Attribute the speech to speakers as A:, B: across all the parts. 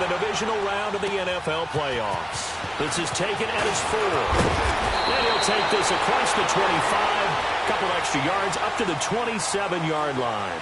A: divisional round of the NFL playoffs. This is taken at his 4. And he'll take this across the 25. A couple extra yards up to the 27-yard line.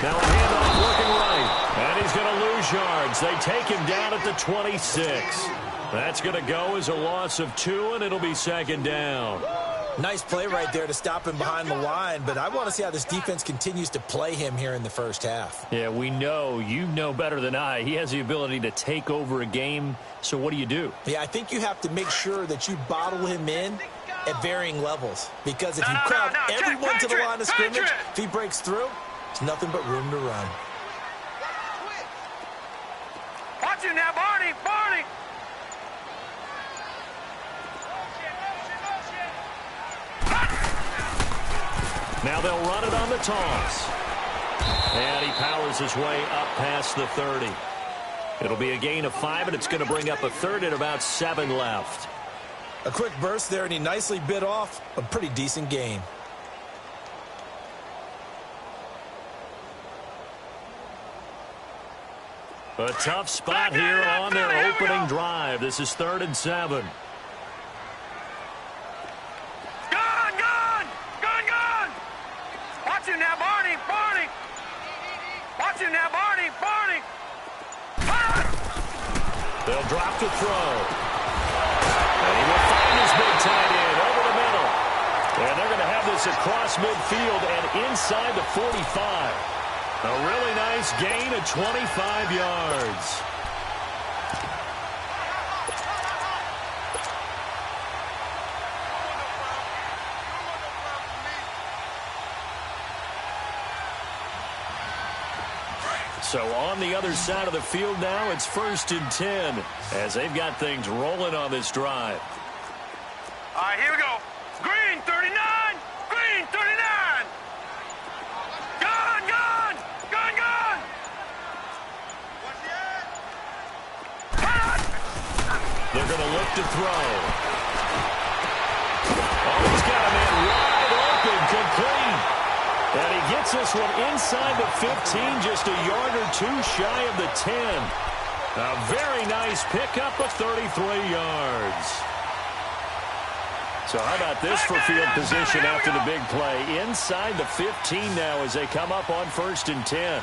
B: Now a handoff working right. And he's going to lose yards. They take him down at the 26. That's going to go as a loss of 2, and it'll be second down.
C: Nice play right there to stop him behind the line, but I want to see how this defense continues to play him here in the first half.
A: Yeah, we know. You know better than I. He has the ability to take over a game, so what do you do?
C: Yeah, I think you have to make sure that you bottle him in at varying levels, because if you crowd everyone to the line of scrimmage, if he breaks through, it's nothing but room to run.
D: Watch it now, Barney! Barney!
A: Now they'll run it on the toss. And he powers his way up past the 30. It'll be a gain of 5, and it's going to bring up a third and about 7 left.
C: A quick burst there, and he nicely bit off a pretty decent gain.
A: A tough spot here on their opening drive. This is 3rd and 7.
D: Watch him now, Barney! Barney! Watch him now, Barney! Barney!
A: They'll drop to throw. And he will find his big tight end over the middle. And they're going to have this across midfield and inside the 45. A really nice gain of 25 yards. So on the other side of the field now, it's 1st and 10 as they've got things rolling on this drive.
D: All right, here we go. Green, 39! Green, 39! Gone, gone! Gone, gone!
A: They're going to look to throw. Oh, he's got a man wide open, complete. And he gets this one inside the 15, just a yard or 2 shy of the 10. A very nice pickup of 33 yards. So how about this for field position after the big play? Inside the 15 now as they come up on 1st and 10.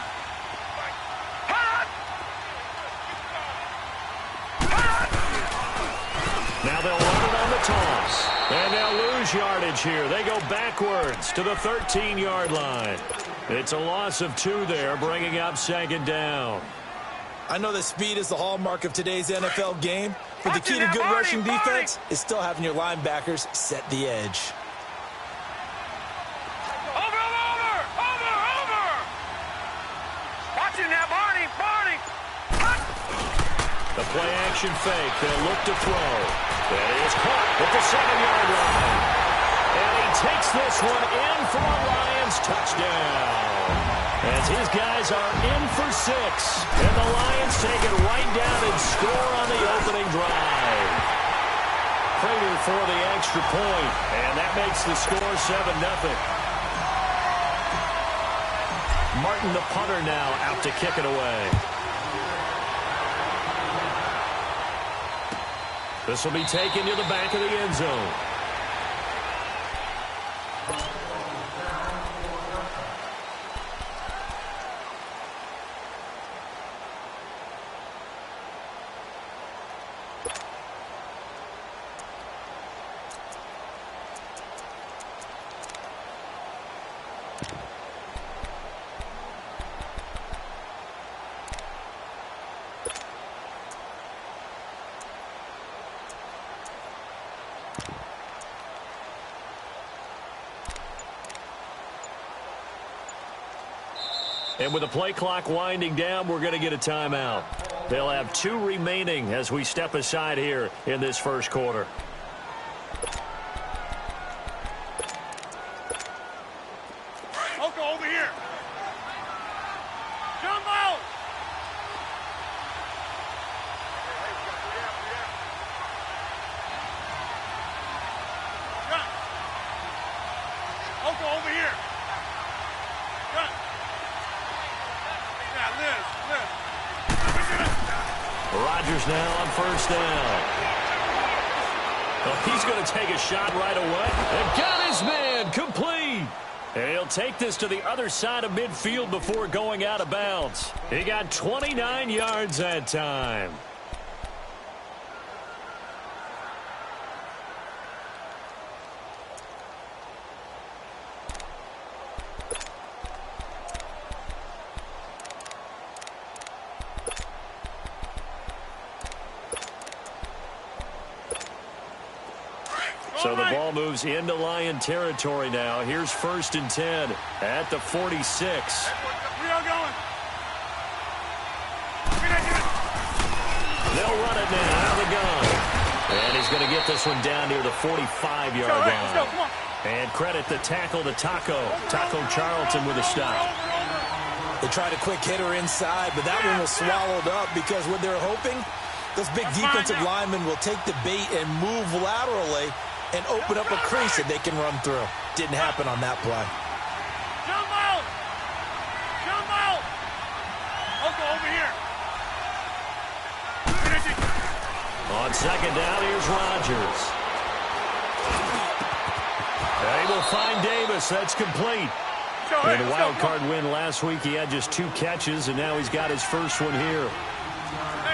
A: Now they'll run it on the toss. And they'll lose yardage here. They go backwards to the 13-yard line. It's a loss of 2 there, bringing up 2nd down.
C: I know that speed is the hallmark of today's NFL game, but the key to good rushing defense is still having your linebackers set the edge.
D: Over! Watch it now, Barney! Barney!
A: The play-action fake. They'll look to throw. And he is caught at the 7-yard line. And he takes this one in for a Lions touchdown. As his guys are in for 6. And the Lions take it right down and score on the opening drive. Prater for the extra point. And that makes the score 7-0. Martin, the punter, now out to kick it away. This will be taken to the back of the end zone.
B: And with the play clock winding down, we're going to get a timeout. They'll have 2 remaining as we step aside here in this first quarter.
D: Oko, over here. Jump out. Oko, over here.
B: Rodgers now on first down. Well, he's going to take a shot right away. And got his man complete. And he'll take this to the other side of midfield before going out of bounds. He got 29 yards that time. So the ball moves into Lion territory now. Here's 1st and 10 at the 46.
D: We are going.
B: They'll run it now out of the gun. And he's going to get this one down near the 45-yard line. And credit the tackle to Taco Charlton with a stop.
C: They tried a quick hitter inside, but that one was swallowed up because what they're hoping, those big defensive linemen will take the bait and move laterally and open up a crease that they can run through. Didn't happen on that play.
D: Jump out! Jump out! Oko, over here.
B: On second down, here's Rodgers. They will find Davis. That's complete. In a wild card win last week, he had just 2 catches, and now he's got his first one here.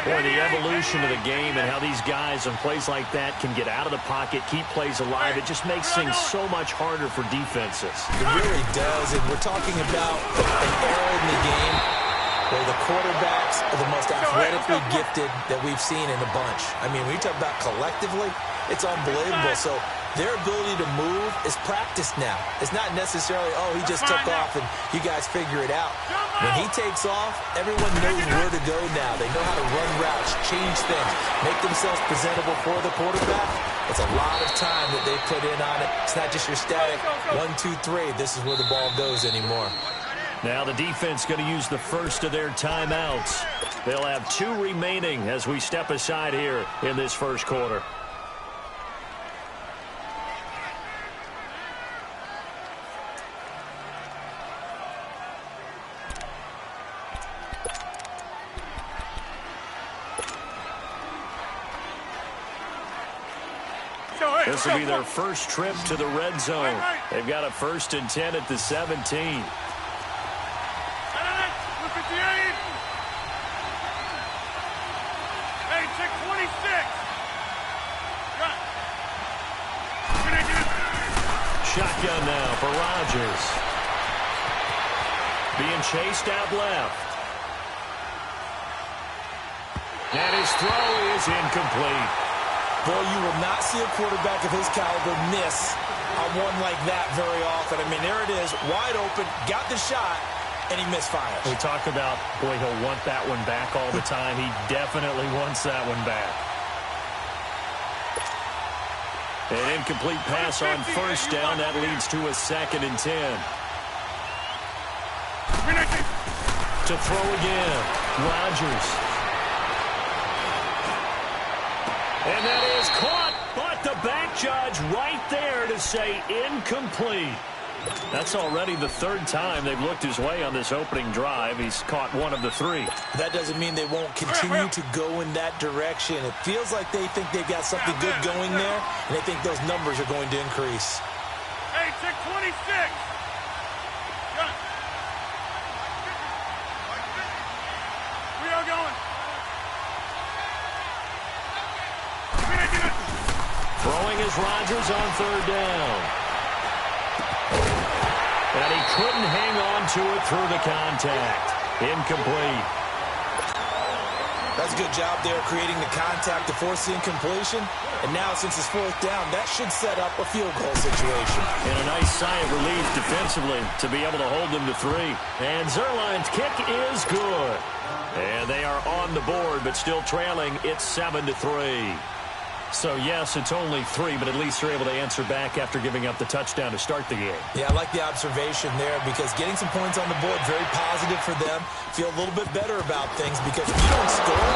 B: Boy, the evolution of the game and how these guys in plays like that can get out of the pocket, keep plays alive, it just makes things so much harder for defenses.
C: It really does, and we're talking about an era in the game where the quarterbacks are the most athletically gifted that we've seen in a bunch. I mean, when you talk about collectively, it's unbelievable. So their ability to move is practiced now. It's not necessarily, oh, he just took off and you guys figure it out. When he takes off, everyone knows where to go now. They know how to run routes, change things, make themselves presentable for the quarterback. It's a lot of time that they put in on it. It's not just your static 1, 2, 3. This is where the ball goes anymore.
B: Now the defense going to use the first of their timeouts. They'll have 2 remaining as we step aside here in this first quarter. This will be their first trip to the red zone. They've got a 1st and 10 at the 17. Shotgun now for Rodgers. Being chased out left. And his throw is incomplete.
C: Boy, you will not see a quarterback of his caliber miss on one like that very often. I mean, there it is, wide open, got the shot, and he misfires.
B: We talk about, boy, he'll want that one back all the time. He definitely wants that one back. An incomplete pass on first down. That leads to a 2nd and 10. To throw again, Rodgers. And that is caught, but the back judge right there to say incomplete. That's already the 3rd time they've looked his way on this opening drive. He's caught 1 of the 3.
C: That doesn't mean they won't continue to go in that direction. It feels like they think they've got something good going there, and they think those numbers are going to increase.
D: Hey, check 26. We are going.
B: Throwing is Rodgers on 3rd down. And he couldn't hang on to it through the contact. Incomplete.
C: does a good job there creating the contact to force the incompletion. And now, since it's fourth down, that should set up a field goal situation.
B: And a nice sigh of relief defensively to be able to hold them to 3. And Zerline's kick is good. And they are on the board, but still trailing. It's 7-3. So, yes, it's only 3, but at least they're able to answer back after giving up the touchdown to start the game.
C: Yeah, I like the observation there because getting some points on the board, very positive for them. Feel a little bit better about things because if you don't score,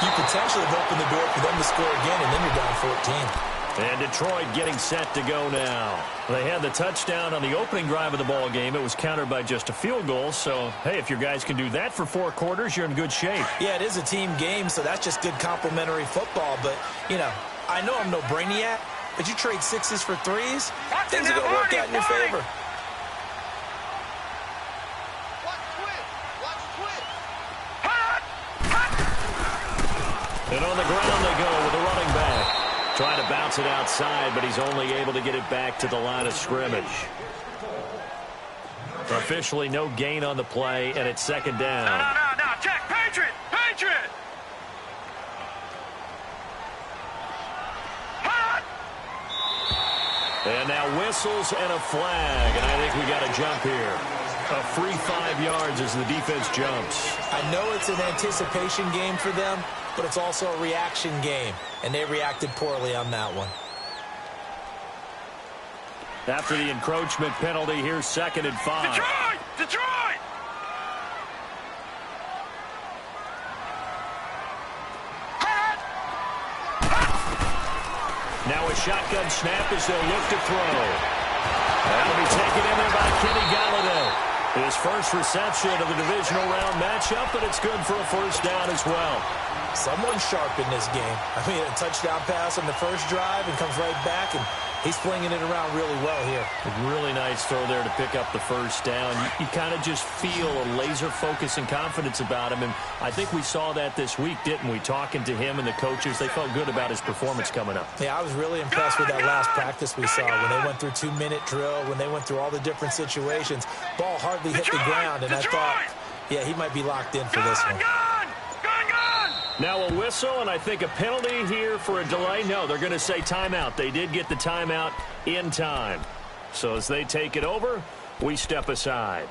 C: you potentially have opened the door for them to score again, and then you're down 14.
B: And Detroit getting set to go now. They had the touchdown on the opening drive of the ball game. It was countered by just a field goal. So, hey, if your guys can do that for 4 quarters, you're in good shape.
C: Yeah, it is a team game, so that's just good complementary football. But, you know, I know I'm no brainiac, but you trade 6s for 3s, things are going to work out in your favor.
B: And on the ground they go with the running back. Trying to bounce it outside, but he's only able to get it back to the line of scrimmage. Officially no gain on the play, and it's second down.
D: No, check, Patriot!
B: And now whistles and a flag, and I think we got a jump here. A free 5 yards as the defense jumps.
C: I know it's an anticipation game for them, but it's also a reaction game, and they reacted poorly on that one.
B: After the encroachment penalty, here's 2nd and 5.
D: Detroit!
B: Now a shotgun snap as they'll look to throw. That'll be taken in there by Kenny Galladay. His first reception of the divisional round matchup, but it's good for a first down as well.
C: Someone's sharp in this game. I mean, a touchdown pass on the first drive and comes right back, and he's flinging it around really well here.
B: A really nice throw there to pick up the first down. You kind of just feel a laser focus and confidence about him, and I think we saw that this week, didn't we? Talking to him and the coaches, they felt good about his performance coming up.
C: Yeah, I was really impressed with that last practice we saw when they went through 2-minute drill, when they went through all the different situations. Ball hardly hit the ground, and I thought, yeah, he might be locked in for this one.
B: Now a whistle, and I think a penalty here for a delay. No, they're going to say timeout. They did get the timeout in time. So as they take it over, we step aside.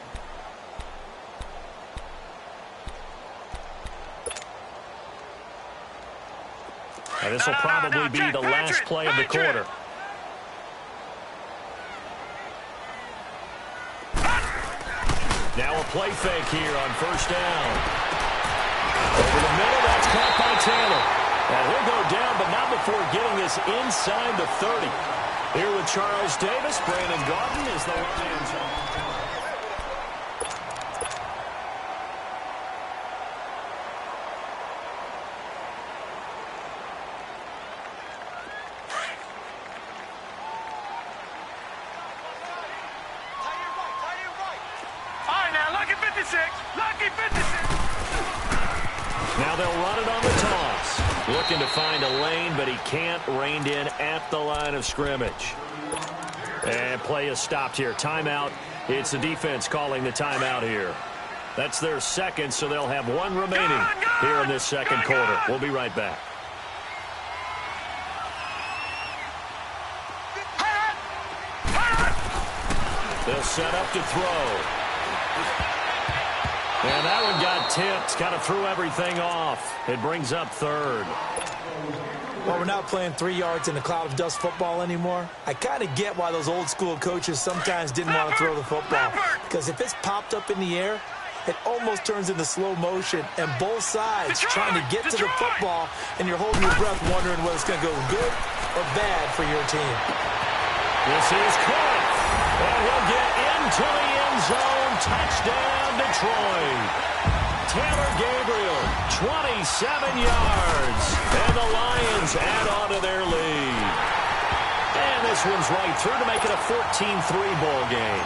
B: And this will probably be the last play of the quarter. Now a play fake here on first down. Over the middle, that's caught by Taylor. And he'll go down, but not before getting this inside the 30. Here with Charles Davis, Brandon Gaudin is the Lions.
D: All right, now, lucky 56. Lucky 56.
B: Now they'll run it on the toss. Looking to find a lane, but he can't. Reined in at the line of scrimmage. And play is stopped here. Timeout. It's the defense calling the timeout here. That's their second, so they'll have one remaining here in this second quarter. We'll be right back. They'll set up to throw. And that one got tipped. Kind of threw everything off. It brings up third.
C: Well, we're not playing 3 yards in a cloud of dust football anymore. I kind of get why those old school coaches sometimes didn't want to throw the football. Because if it's popped up in the air, it almost turns into slow motion. And both sides trying to get to the football, and you're holding your breath wondering whether it's going to go good or bad for your team.
B: This is caught. And he'll get into the end zone. Touchdown, Detroit. Taylor Gabriel, 27 yards. And the Lions add on to their lead. And this one's right through to make it a 14-3 ball game.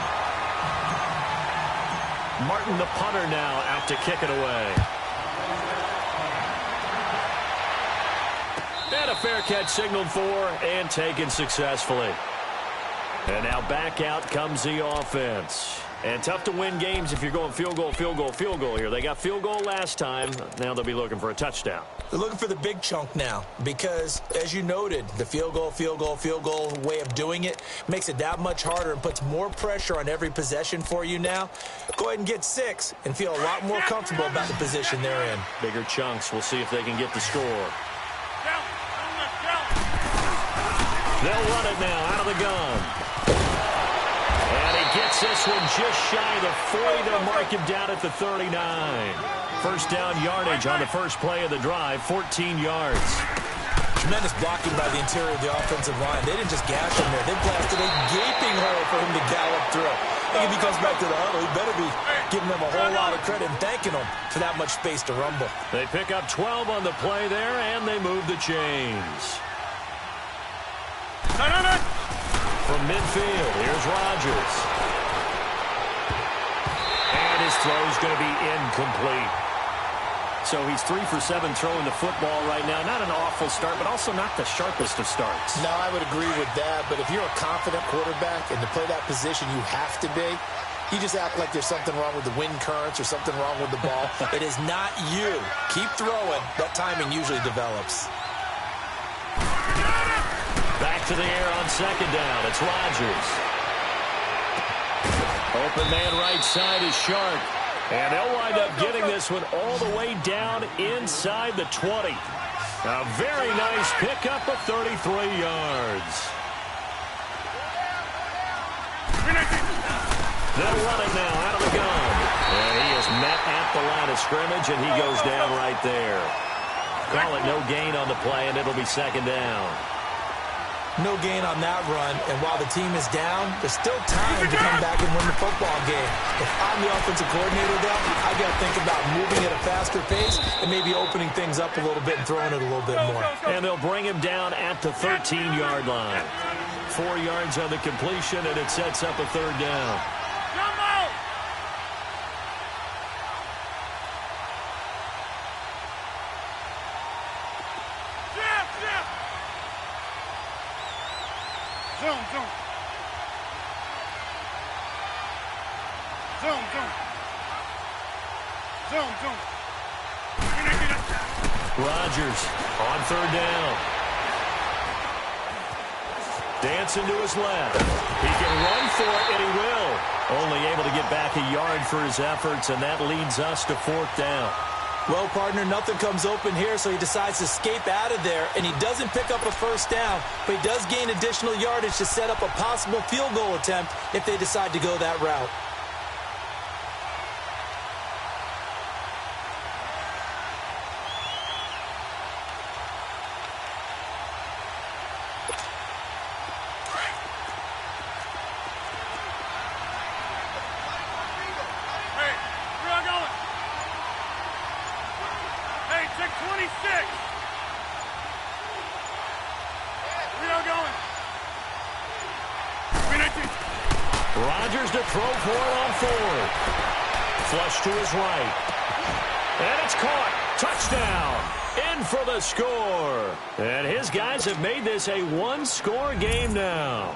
B: Martin, the punter, now out to kick it away. And a fair catch signaled for and taken successfully. And now back out comes the offense. And tough to win games if you're going field goal, field goal, field goal here. They got field goal last time. Now they'll be looking for a touchdown.
C: They're looking for the big chunk now because, as you noted, the field goal way of doing it makes it that much harder and puts more pressure on every possession for you now. Go ahead and get 6 and feel a lot more comfortable about the position they're in.
B: Bigger chunks. We'll see if they can get the score. They'll run it now out of the gun. And he gets this one just shy of the 40. They'll mark him down at the 39. First down yardage on the first play of the drive, 14 yards.
C: Tremendous blocking by the interior of the offensive line. They didn't just gash him there. They blasted a gaping hole for him to gallop through. I think if he comes back to the huddle, he better be giving them a whole lot of credit and thanking them for that much space to rumble.
B: They pick up 12 on the play there, and they move the chains. From midfield, here's Rodgers. And his throw's going to be incomplete. So he's 3 for 7 throwing the football right now. Not an awful start, but also not the sharpest of starts.
E: No, I would agree with that. But if you're a confident quarterback and to play that position, you have to be. You just act like there's something wrong with the wind currents or something wrong with the ball.
C: It is not you. Keep throwing. That timing usually develops.
B: Back to the air on second down. It's Rodgers. Open man right side is Shark. And they'll wind up getting this one all the way down inside the 20. A very nice pickup of 33 yards. They'll run it now out of the gun. And he is met at the line of scrimmage, and he goes down right there. Call it no gain on the play, and it'll be second down.
C: No gain on that run, and while the team is down, there's still time to come back and win the football game. If I'm the offensive coordinator, though, I've got to think about moving at a faster pace and maybe opening things up a little bit and throwing it a little bit more.
B: And they'll bring him down at the 13-yard line. 4 yards on the completion, and it sets up a third down. Rodgers on third down. Dancing to his left. He can run for it, and he will. Only able to get back a yard for his efforts, and that leads us to fourth down.
C: Well, partner, nothing comes open here, so he decides to escape out of there, and he doesn't pick up a first down, but he does gain additional yardage to set up a possible field goal attempt if they decide to go that route.
B: Rodgers to throw for it on fourth. Flush to his right. And it's caught. Touchdown. In for the score. And his guys have made this a one-score game now.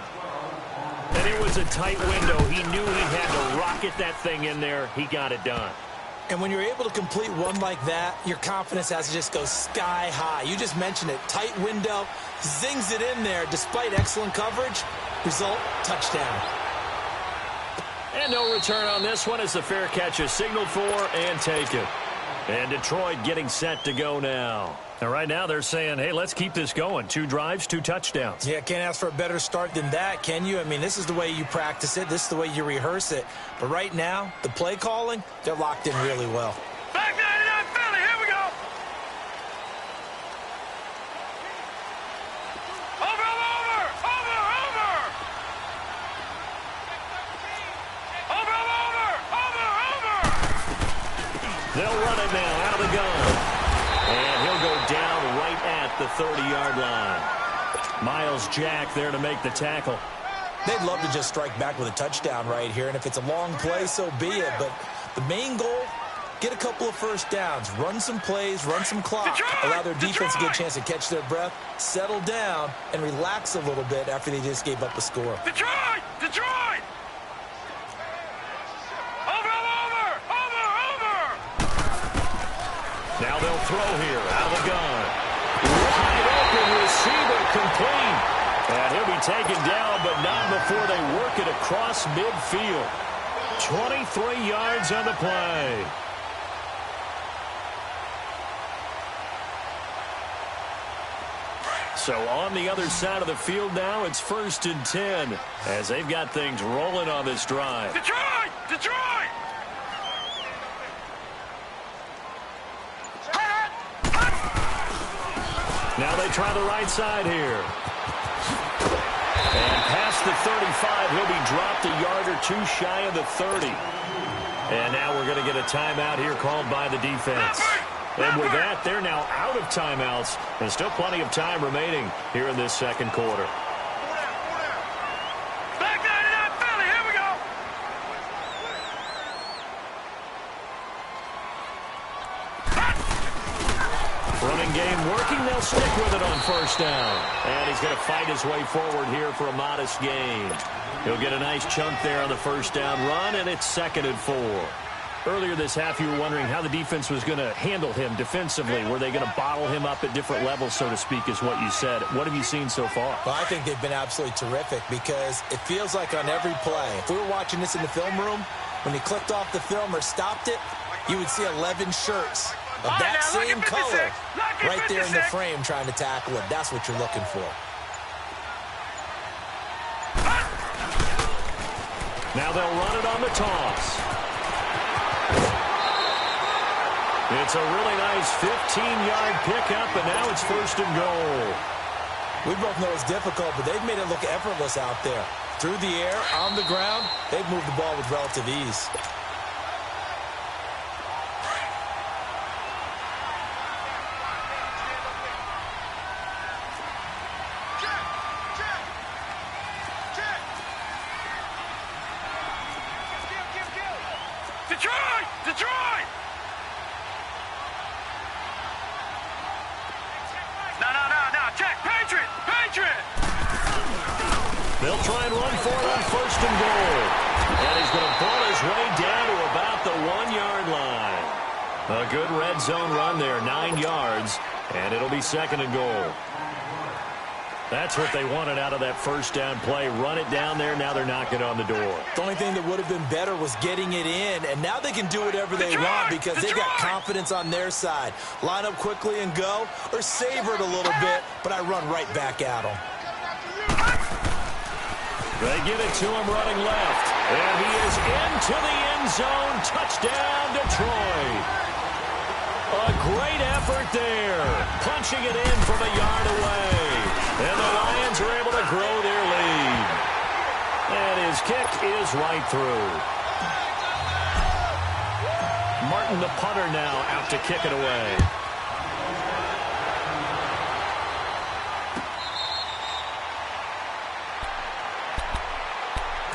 B: And it was a tight window. He knew he had to rocket that thing in there. He got it done.
C: And when you're able to complete one like that, your confidence has to just go sky high. You just mentioned it. Tight window, zings it in there despite excellent coverage. Result, touchdown.
B: And no return on this one as the fair catch is signaled for and taken. And Detroit getting set to go now. And right now they're saying, hey, let's keep this going. 2 drives, 2 touchdowns.
C: Yeah, can't ask for a better start than that, can you? I mean, this is the way you practice it. This is the way you rehearse it. But right now, the play calling, they're locked in really well.
D: Back 99 Philly, here we go. Over.
B: They'll run it now out of the gun. And he'll go down right at the 30-yard line. Miles Jack there to make the tackle.
C: They'd love to just strike back with a touchdown right here, and if it's a long play, so be it. But the main goal, get a couple of first downs, run some plays, run some clock, allow their defense to get a chance to catch their breath, settle down, and relax a little bit after they just gave up a score.
D: Detroit!
B: throw here out of the gun. Wide open receiver complete. And he'll be taken down, but not before they work it across midfield. 23 yards on the play. So on the other side of the field now, it's 1st and 10 as they've got things rolling on this drive.
D: Detroit! Detroit!
B: Now they try the right side here. And past the 35, he'll be dropped a yard or two shy of the 30. And now we're going to get a timeout here called by the defense. And with that, they're now out of timeouts. And still plenty of time remaining here in this second quarter.
D: Back 99 Philly, here we go!
B: Running game working. They'll stick with it on 1st down. And he's going to fight his way forward here for a modest gain. He'll get a nice chunk there on the 1st down run, and it's 2nd and 4. Earlier this half, you were wondering how the defense was going to handle him defensively. Were they going to bottle him up at different levels, so to speak, is what you said. What have you seen so far?
C: Well, I think they've been absolutely terrific because it feels like on every play, if we were watching this in the film room, when he clicked off the film or stopped it, you would see 11 shirts of that same color right there in the frame trying to tackle it. That's what you're looking for.
B: Now they'll run it on the toss. It's a really nice 15-yard pickup, and now it's 1st and goal.
C: We both know it's difficult, but they've made it look effortless out there. Through the air, on the ground, they've moved the ball with relative ease.
D: Detroit! Detroit! No, check! Patriot! Patriot!
B: They'll try and run for it on 1st and goal. And he's going to pull his way down to about the 1-yard line. A good red zone run there, 9 yards, and it'll be 2nd and goal. That's what they wanted out of that 1st down play. Run it down there. Now they're knocking on the door.
C: The only thing that would have been better was getting it in, and now they can do whatever they want because they've got confidence on their side. Line up quickly and go, or savor it a little bit, but I run right back at them.
B: They give it to him running left, and he is into the end zone. Touchdown, Detroit. A great effort there, punching it in from a yard away. And the Lions are able to grow their lead. And his kick is right through. Martin, the punter, now out to kick it away.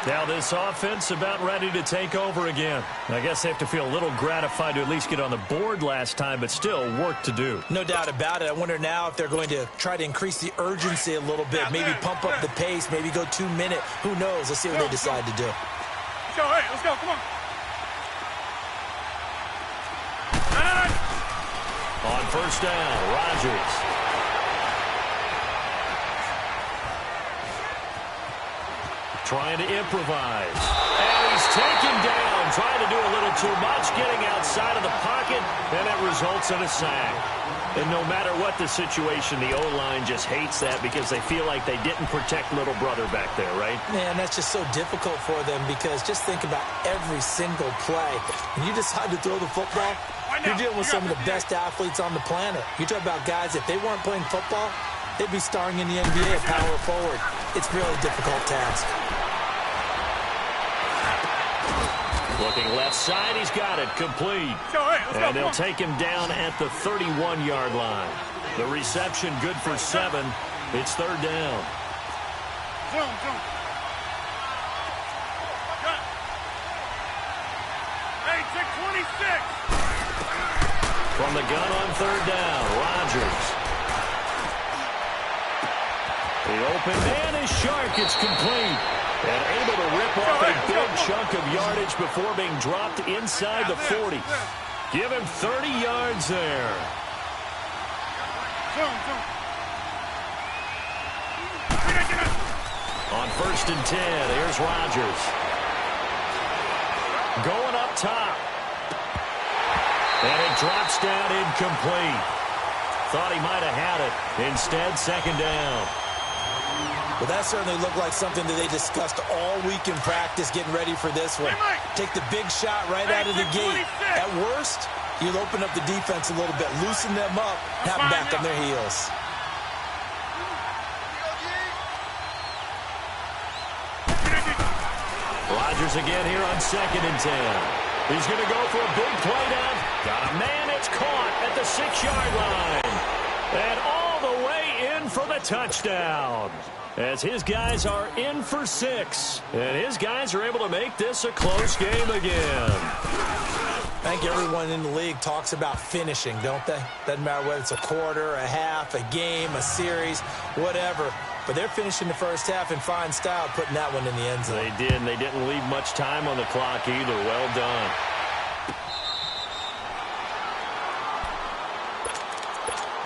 B: Now this offense about ready to take over again. I guess they have to feel a little gratified to at least get on the board last time, but still work to do.
C: No doubt about it. I wonder now if they're going to try to increase the urgency a little bit, maybe pump up the pace, maybe go 2 minute. Who knows? Let's see what they decide to do.
D: Let's go, hey, let's go, come on.
B: On 1st down, Rodgers. Trying to improvise. And he's taken down, trying to do a little too much, getting outside of the pocket, and that results in a sack. And no matter what the situation, the O-line just hates that because they feel like they didn't protect little brother back there, right?
C: Man, that's just so difficult for them because just think about every single play. When you decide to throw the football, you're dealing with some of the best athletes on the planet. You talk about guys, if they weren't playing football, they'd be starring in the NBA at power forward. It's a really difficult task.
B: Looking left side, he's got it, complete. And they'll take him down at the 31-yard line. The reception good for 7. It's 3rd down.
D: Zoom. Hey, check 26.
B: From the gun on 3rd down, Rodgers. The open man is Shark. It's complete. And able to rip off a big chunk of yardage before being dropped inside the 40. Give him 30 yards there. On 1st and 10, here's Rodgers. Going up top. And it drops down incomplete. Thought he might have had it. Instead, 2nd down.
C: Well, that certainly looked like something that they discussed all week in practice, getting ready for this one. Take the big shot right out of the gate. At worst, you'll open up the defense a little bit, loosen them up, have them back on their heels.
B: Rodgers again here on 2nd and 10. He's going to go for a big play down. Got a man. It's caught at the 6-yard line. And all the way in for the touchdown. As his guys are in for 6. And his guys are able to make this a close game again.
C: I think everyone in the league talks about finishing, don't they? Doesn't matter whether it's a quarter, a half, a game, a series, whatever. But they're finishing the first half in fine style, putting that one in the end zone.
B: They did, and they didn't leave much time on the clock either. Well done.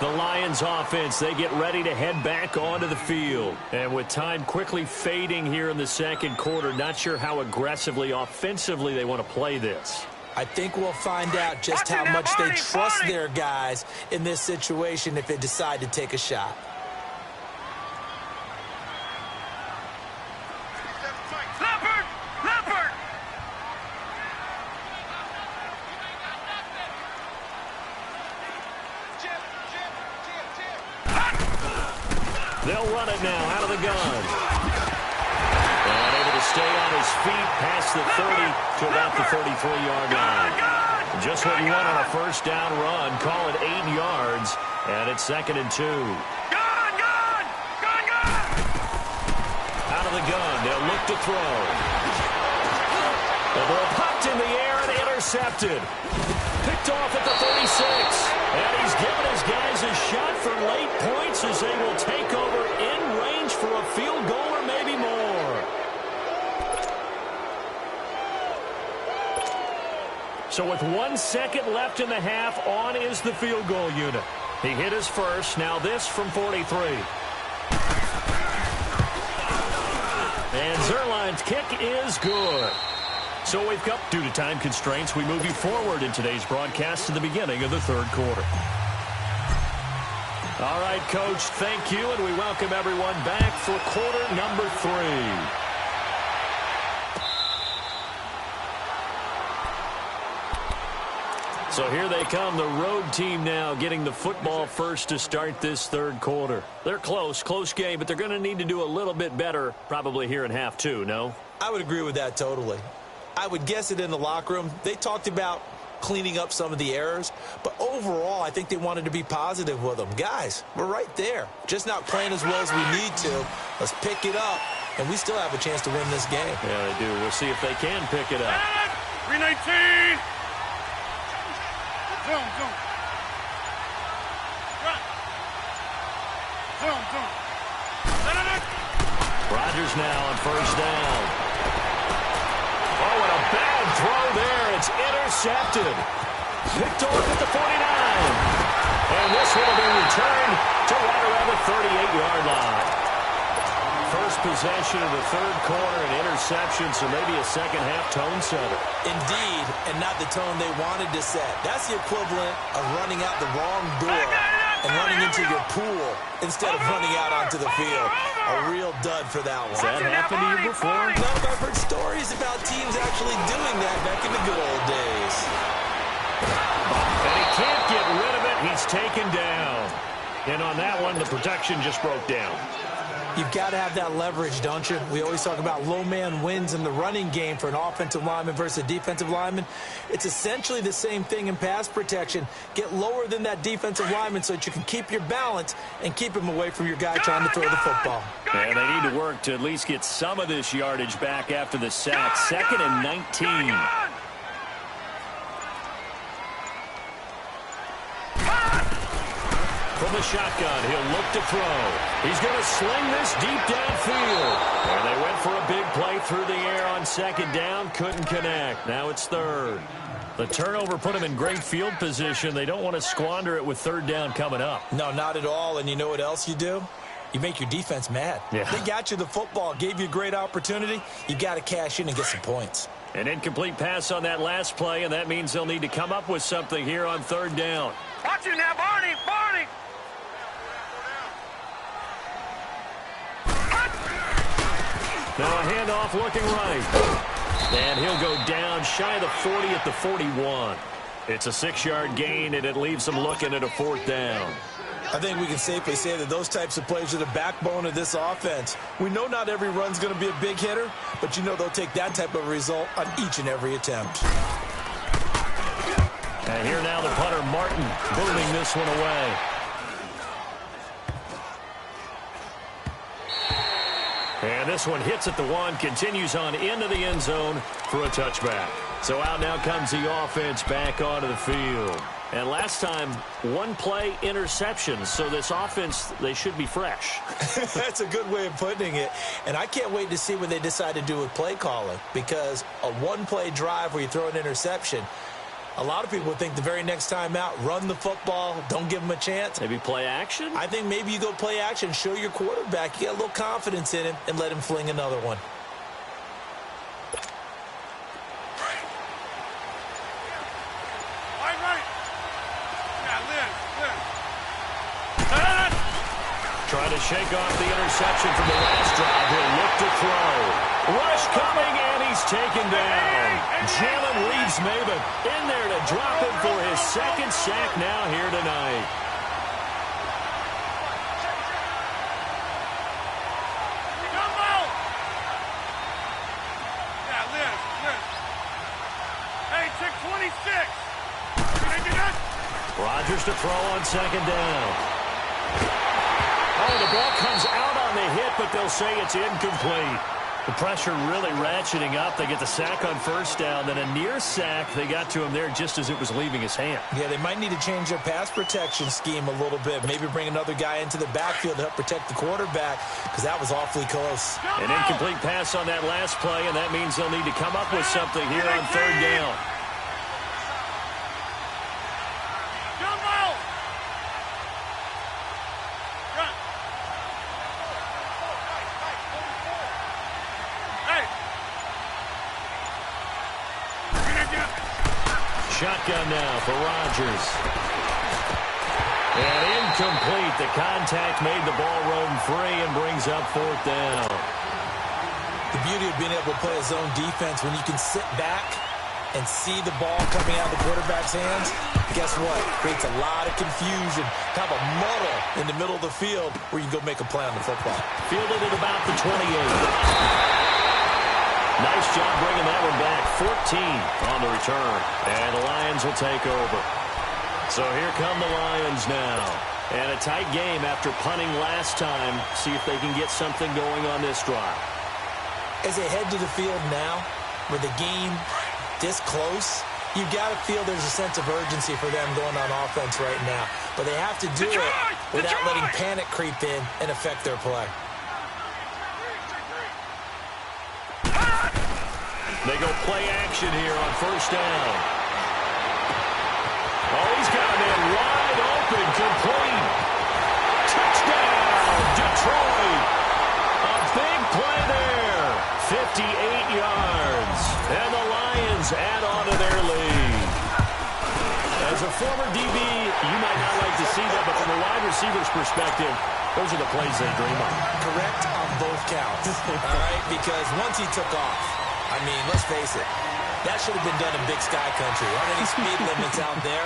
B: The Lions offense, they get ready to head back onto the field. And with time quickly fading here in the 2nd quarter, not sure how aggressively, offensively they want to play this.
C: I think we'll find out just how much they trust their guys in this situation if they decide to take a shot.
B: They'll run it now out of the gun. And able to stay on his feet past the 30 to about the 33-yard line. Just what you want on a 1st down run. Call it 8 yards. And it's 2nd and 2. Out of the gun. They'll look to throw. The ball popped in the air and intercepted. Picked off at the 36. And he's given his guys a shot for late points as they will take over in range for a field goal or maybe more. So with 1 second left in the half, on is the field goal unit. He hit his first. Now this from 43. And Zerline's kick is good. So we've got, due to time constraints, we move you forward in today's broadcast to the beginning of the 3rd quarter. All right, Coach, thank you, and we welcome everyone back for quarter number 3. So here they come, the road team now getting the football first to start this 3rd quarter. They're close game, but they're going to need to do a little bit better probably here in half 2, no?
C: I would agree with that totally. I would guess it in the locker room. They talked about cleaning up some of the errors, but overall, I think they wanted to be positive with them. Guys, we're right there. Just not playing as well as we need to. Let's pick it up, and we still have a chance to win this game.
B: Yeah, they do. We'll see if they can pick it up.
D: 319! Zone.
B: Rodgers now on 1st down. Oh, and a bad throw there. It's intercepted. Picked off at the 49. And this will be returned to right around the 38-yard line. First possession of the 3rd quarter, an interception, so maybe a second-half tone setter.
C: Indeed, and not the tone they wanted to set. That's the equivalent of running out the wrong door and running into your pool instead of running out onto the field. A real dud for that one.
B: Has that happened to you before?
C: No, I've heard stories about teams actually doing that back in the good old days.
B: And he can't get rid of it. He's taken down. And on that one, the protection just broke down.
C: You've got to have that leverage, don't you? We always talk about low man wins in the running game for an offensive lineman versus a defensive lineman. It's essentially the same thing in pass protection. Get lower than that defensive lineman so that you can keep your balance and keep him away from your guy trying to throw the football.
B: And they need to work to at least get some of this yardage back after the sack. 2nd and 19. From the shotgun, he'll look to throw. He's going to sling this deep downfield. And they went for a big play through the air on 2nd down. Couldn't connect. Now it's 3rd. The turnover put them in great field position. They don't want to squander it with third down coming up.
C: No, not at all. And you know what else you do? You make your defense mad.
B: Yeah.
C: They got you the football, gave you a great opportunity. You got to cash in and get some points.
B: An incomplete pass on that last play, and that means they'll need to come up with something here on third down.
D: Watch you now, Barney! Barney!
B: Now a handoff looking right. And he'll go down shy of the 40 at the 41. It's a 6-yard gain, and it leaves them looking at a fourth down.
C: I think we can safely say that those types of plays are the backbone of this offense. We know not every run's going to be a big hitter, but you know they'll take that type of result on each and every attempt.
B: And here now the punter, Martin, booming this one away. And this one hits at the 1, continues on into the end zone for a touchback. So out now comes the offense back onto the field. And last time, 1 play interception. So this offense, they should be fresh.
C: That's a good way of putting it. And I can't wait to see what they decide to do with play calling. Because a 1-play drive where you throw an interception, a lot of people think the very next time out, run the football, don't give them a chance.
B: Maybe play action?
C: I think maybe you go play action, show your quarterback, you get a little confidence in him, and let him fling another one.
B: Trying to shake off the interception from the last drive. He'll look to throw. Rush coming, and he's taken down. Jalen Reeves-Maybin in there to drop him for his 2nd sack now here tonight.
D: Hey, check 26.
B: Rodgers to throw on 2nd down. Oh, the ball comes out on the hit, but they'll say it's incomplete. The pressure really ratcheting up. They get the sack on 1st down, then a near sack. They got to him there just as it was leaving his hand.
C: Yeah, they might need to change their pass protection scheme a little bit. Maybe bring another guy into the backfield to help protect the quarterback, because that was awfully close.
B: An incomplete pass on that last play, and that means they'll need to come up with something here on 3rd down. Shotgun now for Rodgers. And incomplete. The contact made the ball roam free and brings up 4th down.
C: The beauty of being able to play a zone defense, when you can sit back and see the ball coming out of the quarterback's hands, guess what? Creates a lot of confusion, kind of a muddle in the middle of the field where you can go make a play on the football.
B: Fielded at about the 28. Nice job bringing that one back. 14 on the return. And the Lions will take over. So here come the Lions now. And a tight game after punting last time. See if they can get something going on this drive.
C: As they head to the field now, with the game this close, you've got to feel there's a sense of urgency for them going on offense right now. But they have to do it without letting panic creep in and affect their play.
B: They go play action here on 1st down. Oh, he's got a man wide open, complete. Touchdown, Detroit. A big play there. 58 yards. And the Lions add on to their lead. As a former DB, you might not like to see that, but from a wide receiver's perspective, those are the plays they dream of.
C: Correct on both counts. All right, because once he took off, I mean, let's face it, that should have been done in Big Sky Country. Aren't any speed limits out there?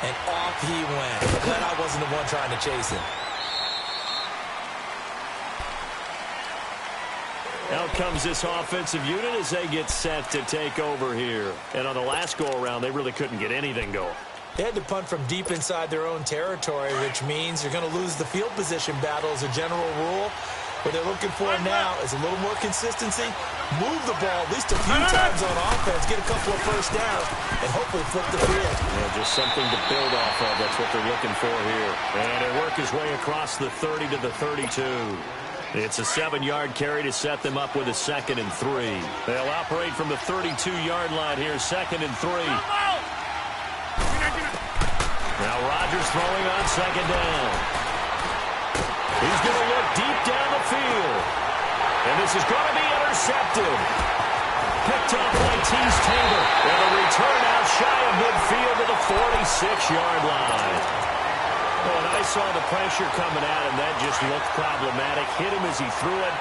C: And off he went. Glad I wasn't the one trying to chase him.
B: Out comes this offensive unit as they get set to take over here. And on the last go-around, they really couldn't get anything going.
C: They had to punt from deep inside their own territory, which means you're going to lose the field position battle as a general rule. What they're looking for now is a little more consistency, move the ball at least a few times on offense, get a couple of 1st downs, and hopefully flip the field.
B: Yeah, just something to build off of. That's what they're looking for here. And he'll work his way across the 30 to the 32. It's a 7-yard carry to set them up with a 2nd and 3. They'll operate from the 32-yard line here, 2nd and 3. Rodgers throwing on second down. He's going to look deep down the field. And this is going to be intercepted. Picked off by Tease Tabor. And a return out shy of midfield to the 46-yard line. When I saw the pressure coming at him, that just looked problematic. Hit him as he threw it,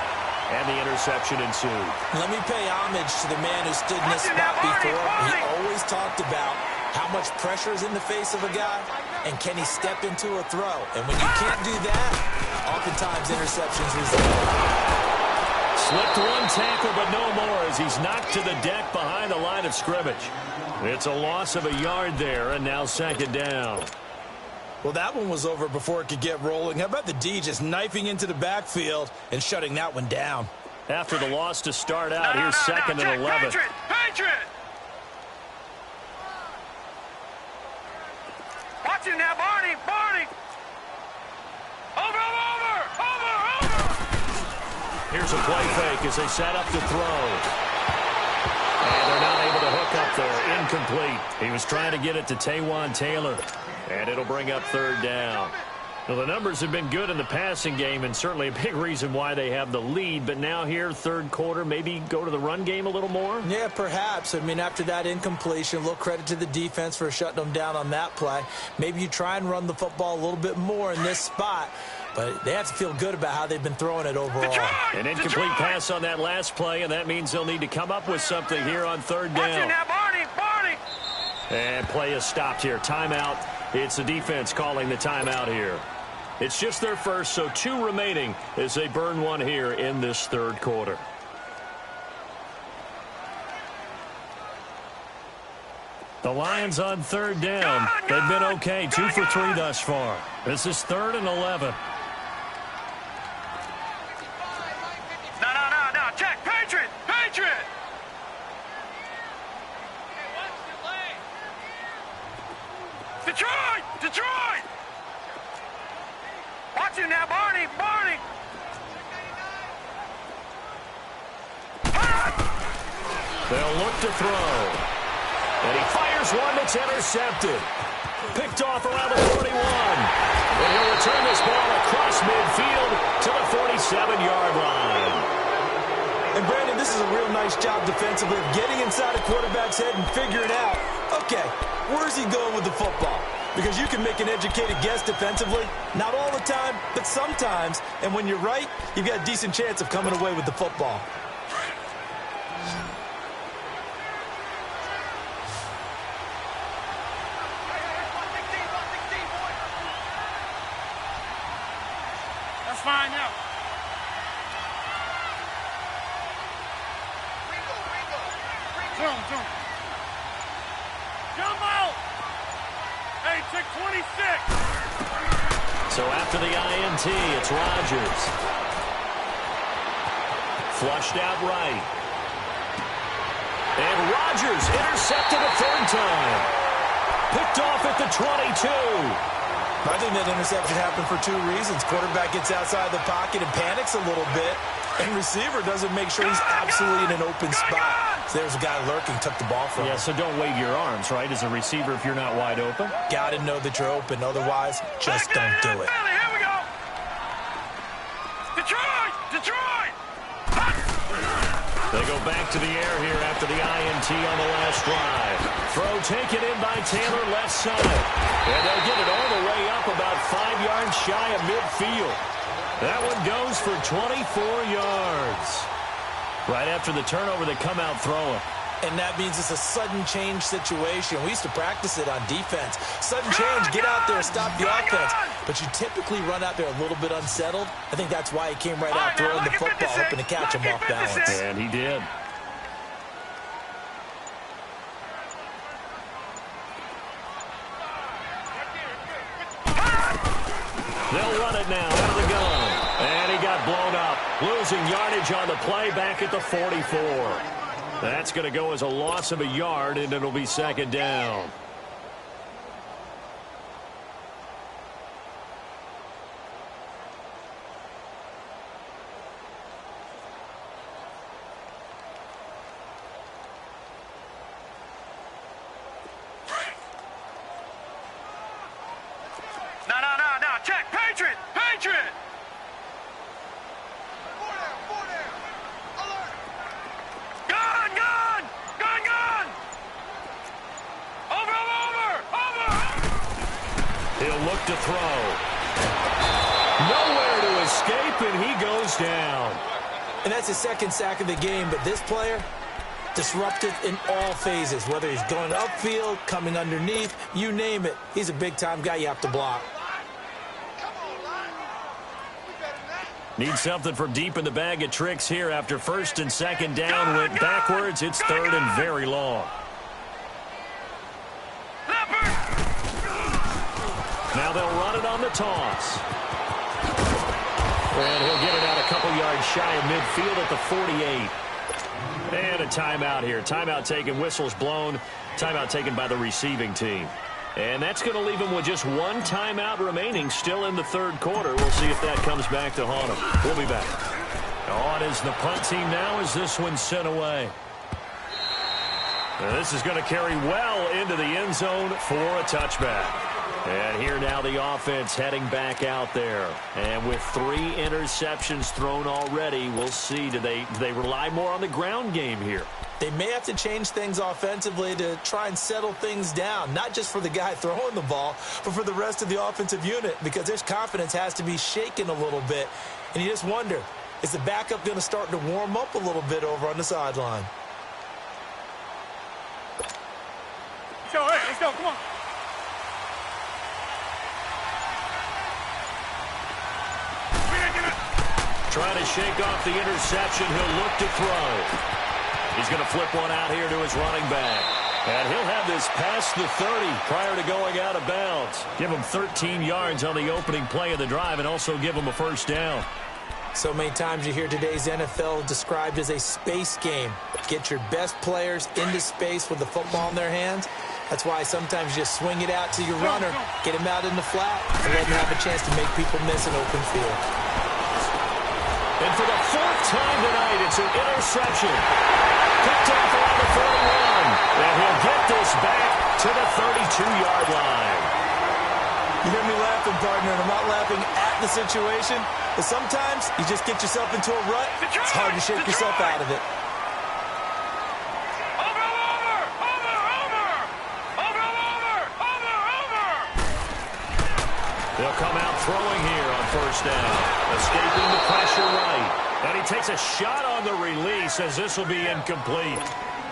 B: and the interception ensued.
C: Let me pay homage to the man who stood in this spot before. He always talked about how much pressure is in the face of a guy, and can he step into a throw. And when you can't do that, oftentimes interceptions result.
B: Slipped one tackle, but no more as he's knocked to the deck behind the line of scrimmage. It's a loss of a yard there, and now second down.
F: Well, that one was over before it could get rolling. How about the D just knifing into the backfield and shutting that one down?
B: After the loss to start out, here's second and 11.
D: Patriot! Watch it now, Barney! Over!
B: Here's a play fake as they set up to throw. And they're not able to hook up there. Incomplete. He was trying to get it to Taywan Taylor. And it'll bring up third down. Well, the numbers have been good in the passing game, and certainly a big reason why they have the lead. But now here, third quarter, maybe go to the run game a little more?
C: Yeah, perhaps. I mean, after that incompletion, a little credit to the defense for shutting them down on that play. Maybe you try and run the football a little bit more in this spot. But they have to feel good about how they've been throwing it overall.
B: An incomplete pass on that last play, and that means they'll need to come up with something here on third down.
D: Now, Barney!
B: And play is stopped here. Timeout. It's the defense calling the timeout here. It's just their first, so 2 remaining as they burn one here in this third quarter. The Lions on third down. They've been okay. 2 for 3 thus far. This is 3rd and 11.
D: No. Check. Patriot! Detroit! Watch it now, Barney!
B: They'll look to throw. And he fires one that's intercepted. Picked off around the 41. And he'll return this ball across midfield to the 47-yard line.
F: And, Brandon, this is a real nice job defensively of getting inside a quarterback's head and figuring out, okay, where's he going with the football? Because you can make an educated guess defensively. Not all the time, but sometimes. And when you're right, you've got a decent chance of coming away with the football.
D: That's fine now. Zoom. Jump out! Hey, check 26.
B: So after the INT, it's Rodgers. Flushed out right. And Rodgers intercepted a third time. Picked off at the 22.
C: I think that interception happened for 2 reasons. Quarterback gets outside the pocket and panics a little bit. And receiver doesn't make sure he's absolutely in an open spot. So there's a guy lurking, took the ball from him.
B: Yeah, so don't wave your arms, right, as a receiver if you're not wide open.
C: Got to know that you're open. Otherwise, just don't do it.
D: Here we go. Detroit!
B: They go back to the air here after the INT on the last drive. Throw taken in by Taylor, left side. And they'll get it all the way up about 5 yards shy of midfield. That one goes for 24 yards. Right after the turnover, they come out throwing.
C: And that means it's a sudden change situation. We used to practice it on defense. Sudden change, get out there, stop the offense. But you typically run out there a little bit unsettled. I think that's why he came right out throwing the football, hoping to catch him off balance.
B: And he did. They'll run it now out of the gun. And he got blown up. Losing yardage on the play back at the 44. That's going to go as a loss of a yard, and it'll be second down. They'll look to throw. Nowhere to escape, and he goes down.
C: And that's his second sack of the game, but this player, disruptive in all phases, whether he's going upfield, coming underneath, you name it. He's a big-time guy you have to block.
B: Need something from deep in the bag of tricks here after first and second down went backwards. It's third and very long. Now they'll run it on the toss. And he'll get it out a couple yards shy of midfield at the 48. And a timeout here. Timeout taken, whistles blown. Timeout taken by the receiving team. And that's going to leave him with just one timeout remaining still in the third quarter. We'll see if that comes back to haunt him. We'll be back. On is the punt team now as this one's sent away. And this is going to carry well into the end zone for a touchback. And here now the offense heading back out there. And with 3 interceptions thrown already, we'll see. Do they rely more on the ground game here?
C: They may have to change things offensively to try and settle things down, not just for the guy throwing the ball, but for the rest of the offensive unit, because their confidence has to be shaken a little bit. And you just wonder, is the backup going to start to warm up a little bit over on the sideline?
D: So, hey, let's go, come on.
B: Trying to shake off the interception. He'll look to throw. He's going to flip one out here to his running back. And he'll have this past the 30 prior to going out of bounds. Give him 13 yards on the opening play of the drive and also give him a first down.
C: So many times you hear today's NFL described as a space game. Get your best players into space with the football in their hands. That's why sometimes you just swing it out to your runner, get him out in the flat, and let him have a chance to make people miss an open field.
B: And for the 4th time tonight, it's an interception. Picked off around the 41. And he'll get this back to the 32-yard line.
F: You hear me laughing, partner, and I'm not laughing at the situation, but sometimes you just get yourself into a rut. It's hard to shake yourself out of it.
B: They'll come out throwing here on first down. Escaping the pressure right. And he takes a shot on the release as this will be incomplete.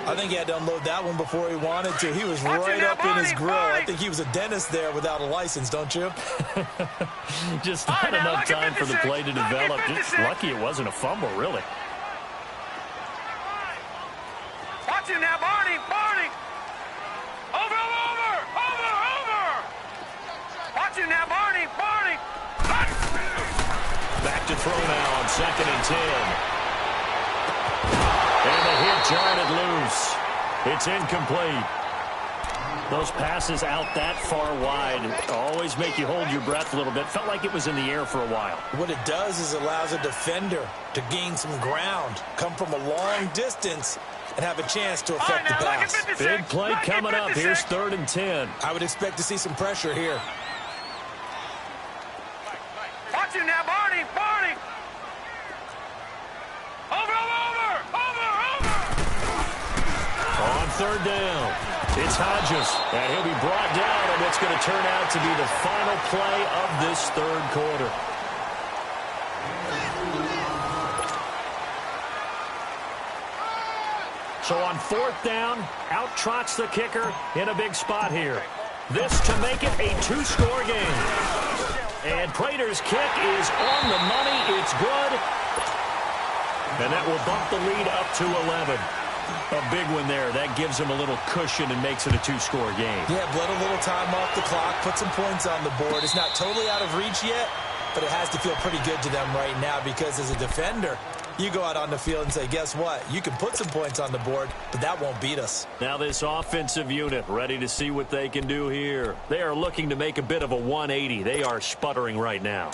F: I think he had to unload that one before he wanted to. He was right up in his grill. I think he was a dentist there without a license, don't you?
B: Just not enough time for the play to develop. Just lucky it wasn't a fumble, really.
D: Watch him now, Barney. Over. Watch him now, Barney.
B: Back to throw now on 2nd and 10. And the hit jarred loose. It's incomplete. Those passes out that far wide always make you hold your breath a little bit. Felt like it was in the air for a while.
C: What it does is allows a defender to gain some ground, come from a long distance, and have a chance to affect the pass.
B: Big play coming up. Here's 3rd and 10.
C: I would expect to see some pressure here.
D: Watch him now, Barney. Over.
B: On 3rd down, it's Hodges, and he'll be brought down, and it's going to turn out to be the final play of this 3rd quarter. So on 4th down, out trots the kicker in a big spot here. This to make it a 2-score game. And Prater's kick is on the money. It's good. And that will bump the lead up to 11. A big one there. That gives him a little cushion and makes it a 2-score game.
C: Yeah, bled a little time off the clock, put some points on the board. It's not totally out of reach yet, but it has to feel pretty good to them right now because as a defender, you go out on the field and say, guess what? You can put some points on the board, but that won't beat us.
B: Now this offensive unit ready to see what they can do here. They are looking to make a bit of a 180. They are sputtering right now.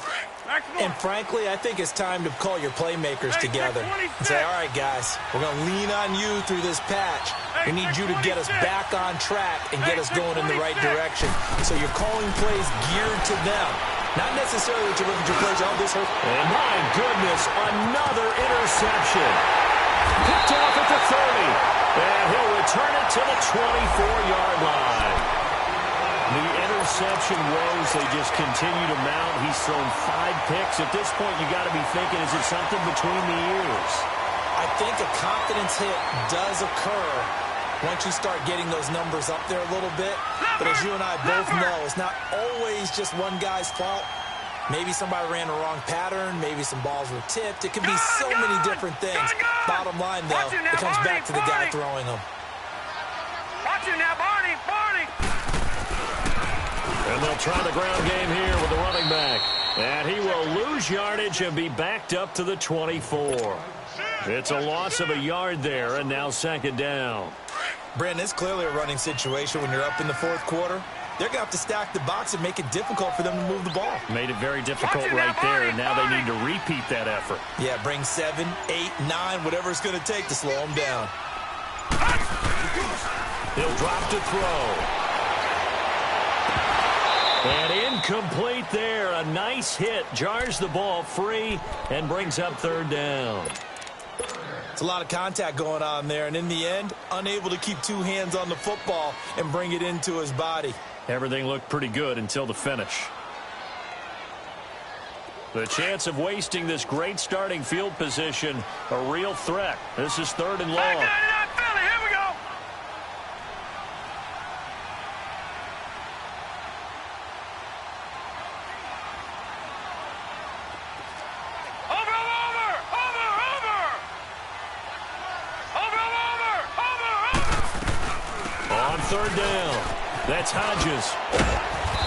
C: And frankly, I think it's time to call your playmakers together and say, all right, guys, we're going to lean on you through this patch. We need you to get us back on track and get us going in the right direction. So you're calling plays geared to them. Not necessarily that you look at your plays, oh, this hurt.
B: And my goodness, another interception. Picked off at the 30. And he'll return it to the 24-yard line. The interception woes, they just continue to mount. He's thrown 5 picks. At this point, you got to be thinking, is it something between the ears?
C: I think a confidence hit does occur once you start getting those numbers up there a little bit. But as you and I both know, it's not always just one guy's fault. Maybe somebody ran the wrong pattern. Maybe some balls were tipped. It can be so many different things. Bottom line, though, it comes back to the guy throwing them.
D: Watch it now, Barney! Barney!
B: And they'll try the ground game here with the running back. And he will lose yardage and be backed up to the 24. It's a loss of a yard there, and now second down.
C: Brandon, it's clearly a running situation when you're up in the fourth quarter. They're going to have to stack the box and make it difficult for them to move the ball.
B: Made it very difficult right there, and now they need to repeat that effort.
C: Yeah, bring 7, 8, 9, whatever it's going to take to slow them down.
B: He'll drop to throw. And incomplete there. A nice hit. Jars the ball free and brings up third down.
C: It's a lot of contact going on there, and in the end, unable to keep 2 hands on the football and bring it into his body.
B: Everything looked pretty good until the finish. The chance of wasting this great starting field position, a real threat. This is third and long.
D: Here we go.
B: On third down, that's Hodges.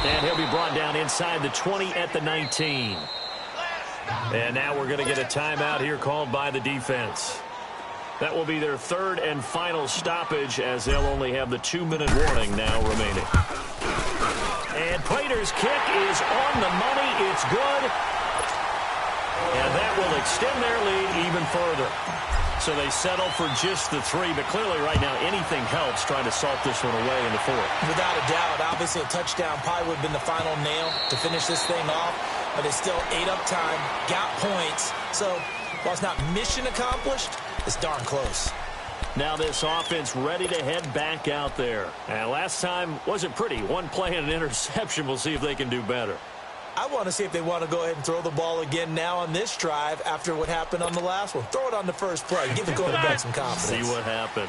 B: And he'll be brought down inside the 20 at the 19. And now we're going to get a timeout here called by the defense. That will be their third and final stoppage, as they'll only have the 2-minute warning now remaining. And Prater's kick is on the money. It's good. And that will extend their lead even further. So they settle for just the 3, but clearly right now anything helps trying to salt this one away in the 4th.
C: Without a doubt, obviously a touchdown probably would have been the final nail to finish this thing off, but it's still 8 up time, got points. So while it's not mission accomplished, it's darn close.
B: Now this offense ready to head back out there. And last time wasn't pretty. 1 play and an interception. We'll see if they can do better.
C: I want to see if they want to go ahead and throw the ball again now on this drive after what happened on the last one. Throw it on the first play. Give the quarterback some confidence.
B: See what happens.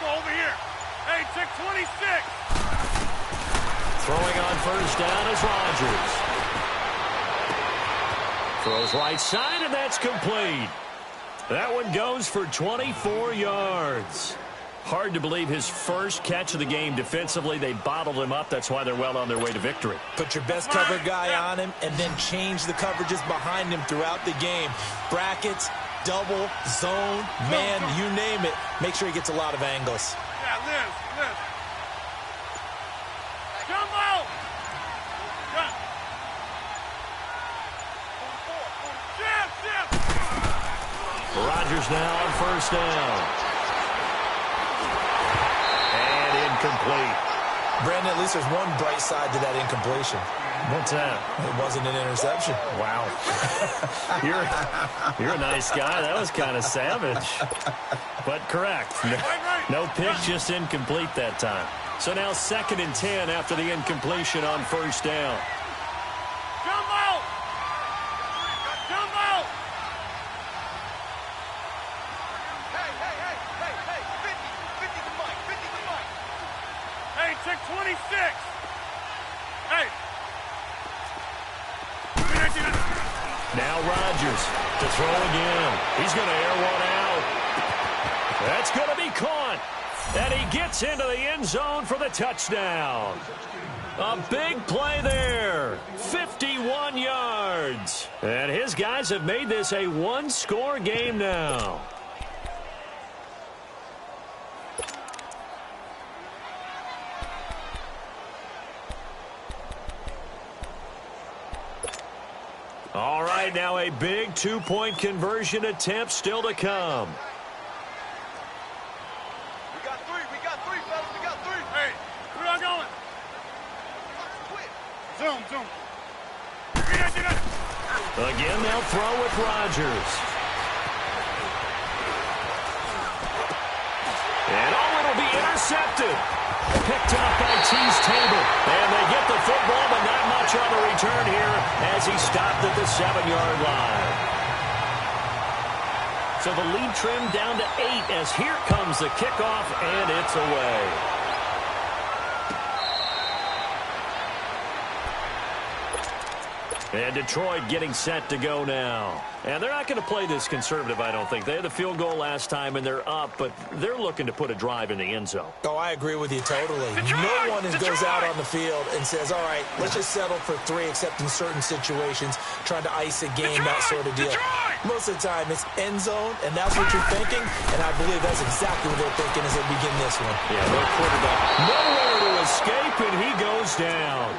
D: Over here. Hey, check 26.
B: Throwing on first down is Rodgers. Throws right side, and that's complete. That one goes for 24 yards. Hard to believe his first catch of the game defensively. They bottled him up. That's why they're well on their way to victory.
C: Put your best cover guy on him and then change the coverages behind him throughout the game. Brackets, double, zone, man, you name it. Make sure he gets a lot of angles.
D: Yeah, Liz. Jumbo!
B: Rodgers now on first down. And incomplete.
C: Brandon, at least there's one bright side to that incompletion.
B: What's that?
C: It wasn't an interception.
B: Wow. You're a nice guy. That was kind of savage. But correct. No pick, just incomplete that time. So now 2nd and 10 after the incompletion on first down.
D: Jumbo! Hey, check 26. Hey.
B: Now Rodgers to throw again. He's going to air one out. That's going to be caught. And he gets into the end zone for the touchdown. A big play there. 51 yards. And his guys have made this a 1-score game now. All right, now a big 2-point conversion attempt still to come.
D: We got 3, fellas. We got 3.
B: Again, they'll throw with Rodgers. And it'll be intercepted. Picked up by T's Table. And they get the football, but not much on the return here as he stopped at the 7-yard line. So the lead trimmed down to 8 as here comes the kickoff, and it's away. And Detroit getting set to go now. And they're not going to play this conservative, I don't think. They had the field goal last time, and they're up, but they're looking to put a drive in the end zone.
C: Oh, I agree with you totally. No one goes out on the field and says, all right, let's just settle for 3, except in certain situations, trying to ice a game, that sort of deal. Most of the time, it's end zone, and that's what you're thinking, and I believe that's exactly what they're thinking as they begin this one.
B: Yeah, their quarterback nowhere to escape, and he goes down.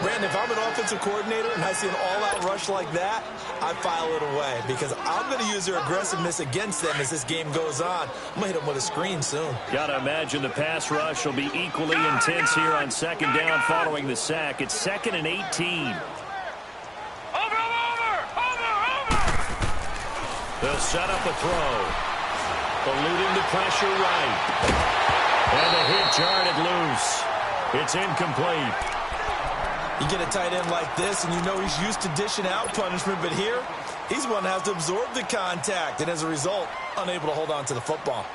C: Brandon, if I'm an offensive coordinator and I see an all-out rush like that, I file it away because I'm going to use their aggressiveness against them as this game goes on. I'm going to hit them with a screen soon.
B: Got to imagine the pass rush will be equally intense here on second down following the sack. It's 2nd and 18.
D: Over!
B: They'll set up a throw. Eluding the pressure right. And the hit jarred it loose. It's incomplete.
C: You get a tight end like this, and you know he's used to dishing out punishment, but here, he's one that has to absorb the contact, and as a result, unable to hold on to the football.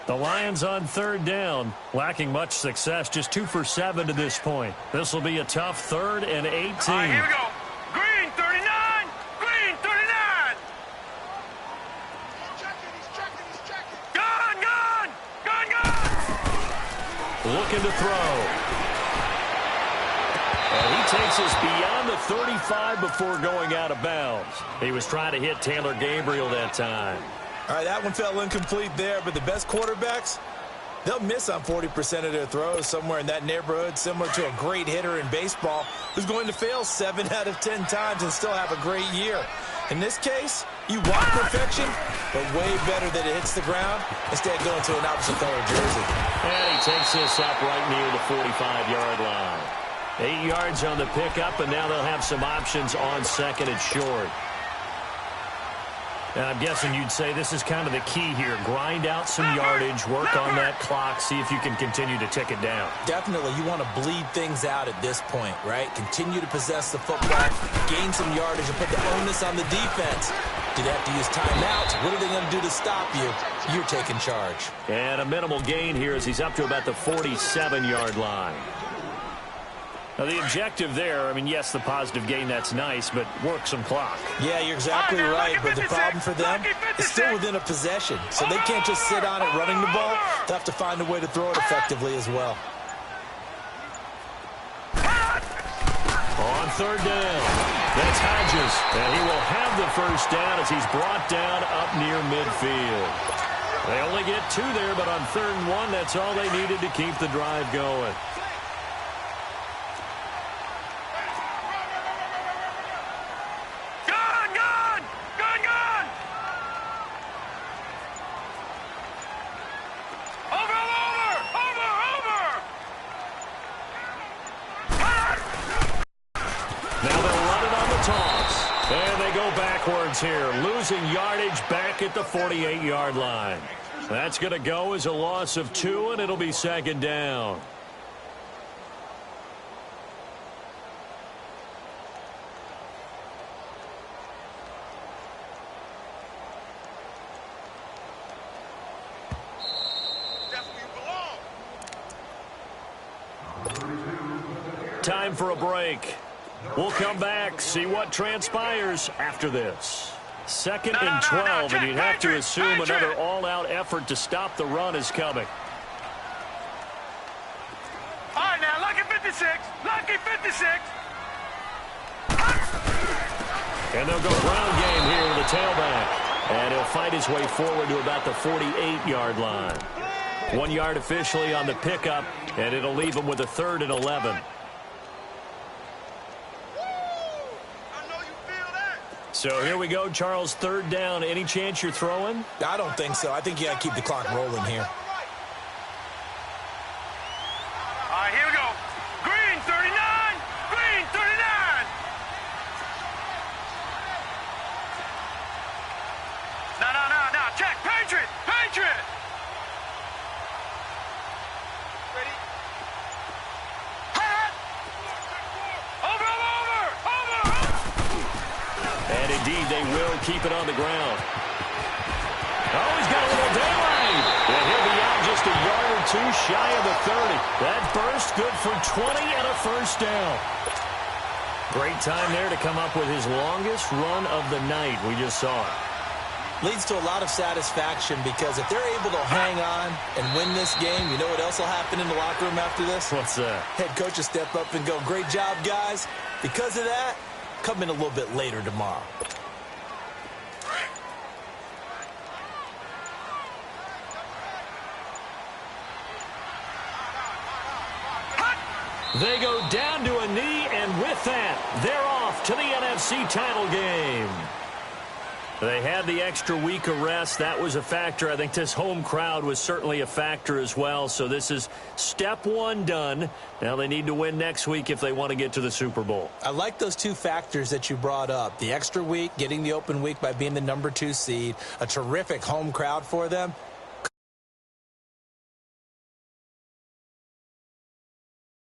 B: The Lions on 3rd down, lacking much success, just 2 for 7 to this point. This will be a tough 3rd and 18.
D: All right, here we go. Green 39. Green 39.
B: Looking to throw. And he takes us beyond the 35 before going out of bounds. He was trying to hit Taylor Gabriel that time.
C: All right, that one fell incomplete there, but the best quarterbacks, they'll miss on 40% of their throws, somewhere in that neighborhood, similar to a great hitter in baseball who's going to fail 7 out of 10 times and still have a great year. In this case, you want perfection, but way better that it hits the ground instead of going to an opposite color jersey.
B: And he takes this up right near the 45-yard line. 8 yards on the pickup, and now they'll have some options on 2nd and short. And I'm guessing you'd say this is kind of the key here. Grind out some yardage, work on that clock, see if you can continue to tick it down.
C: Definitely. You want to bleed things out at this point, right? Continue to possess the football, gain some yardage, and put the onus on the defense. Do they have to use timeouts? What are they going to do to stop you? You're taking charge.
B: And a minimal gain here as he's up to about the 47-yard line. Now, the objective there, I mean, yes, the positive gain, that's nice, but work some clock.
C: Yeah, you're exactly right, but the problem for them is still within a possession, so they can't just sit on it running the ball. They'll have to find a way to throw it effectively as well.
B: On 3rd down, that's Hodges, and he will have the first down as he's brought down up near midfield. They only get 2 there, but on 3rd and 1, that's all they needed to keep the drive going. Here, losing yardage back at the 48-yard line. That's going to go as a loss of 2, and it'll be 2nd down. Time for a break. We'll come back, see what transpires after this. 2nd and 12, and you'd have to assume another all-out effort to stop the run is coming.
D: All right, now, lucky 56. Lucky 56.
B: And they'll go ground game here with the tailback. And he'll fight his way forward to about the 48-yard line. 1 yard officially on the pickup, and it'll leave him with a 3rd and 11. So here we go, Charles, third down. Any chance you're throwing?
C: I don't think so. I think you got to keep the clock rolling here.
D: All right, here we go. Green 39. Green 39. No. Check. Patriot. Patriot. Ready? Hat. Over.
B: And indeed, they will keep it on the ground. Oh, he's got a little daylight. And he'll be out just a yard or two shy of the 30. That burst good for 20 and a first down. Great time there to come up with his longest run of the night. We just saw it.
C: Leads to a lot of satisfaction because if they're able to hang on and win this game, you know what else will happen in the locker room after this?
B: What's that?
C: Head coach will step up and go, great job, guys. Because of that, come in a little bit later tomorrow.
B: They go down to a knee, and with that, they're off to the NFC title game. They had the extra week of rest. That was a factor. I think this home crowd was certainly a factor as well. So this is step one done. Now they need to win next week if they want to get to the Super Bowl.
C: I like those two factors that you brought up. The extra week, getting the open week by being the number 2 seed, a terrific home crowd for them.